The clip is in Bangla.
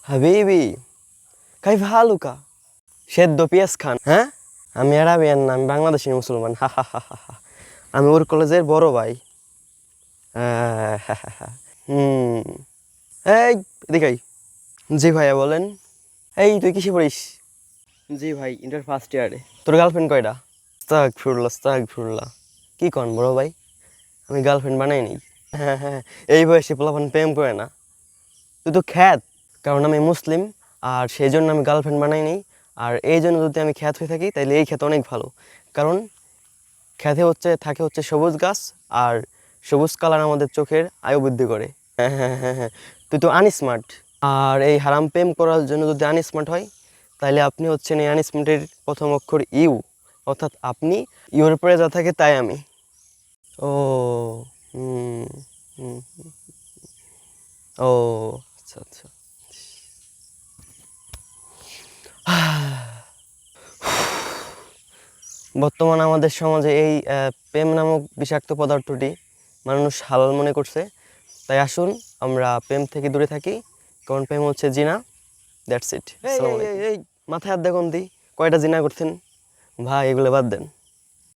হাবিবি কাইফ হালুকা সেদ্ধ পিয়াজ খান। হ্যাঁ, আমি আরাবিয়ান না, আমি বাংলাদেশি মুসলমান। হা হা হা হা। আমি ওর কলেজের বড় ভাই। হুম। এই এদিকে আই। জি ভাইয়া বলেন। এই তুই কিসে পড়িস? জি ভাই, ইন্টার ফার্স্ট ইয়ারে। তোর গার্লফ্রেন্ড কয়টা? আস্তাগফিরুল্লাহ। কি কন বড় ভাই, আমি গার্লফ্রেন্ড বানাই নি। হ্যাঁ হ্যাঁ, এই বয়সে পোলাপান প্রেম করে না। তুই তো খ্যাত, কারণ আমি মুসলিম, আর সেই জন্য আমি গার্লফ্রেন্ড বানাই নি। আর এই জন্য যদি আমি খ্যাত হয়ে থাকি তাহলে এই খ্যাত অনেক ভালো, কারণ খ্যাতে থাকে সবুজ গাছ, আর সবুজ কালার আমাদের চোখের আয়ু বৃদ্ধি করে। হ্যাঁ হ্যাঁ হ্যাঁ হ্যাঁ, তুই তো আনস্মার্ট। আর এই হারাম প্রেম করার জন্য যদি আনস্মার্ট হয়, তাহলে আপনি হচ্ছেন এই আনস্মার্টের প্রথম অক্ষর ইউ, অর্থাৎ আপনি। ইউর পরে যা থাকে তাই আমি। ও, হুম হুম, ও আচ্ছা আচ্ছা। বর্তমানে আমাদের সমাজে এই প্রেম নামক বিষাক্ত পদার্থটি মানুষ হালাল মনে করছে। তাই আসুন আমরা প্রেম থেকে দূরে থাকি, কারণ প্রেম হচ্ছে জিনা। That's it. এই মাথায় হাত দেখুন দি, কয়টা জিনা করছেন ভাই, এগুলো বাদ দেন।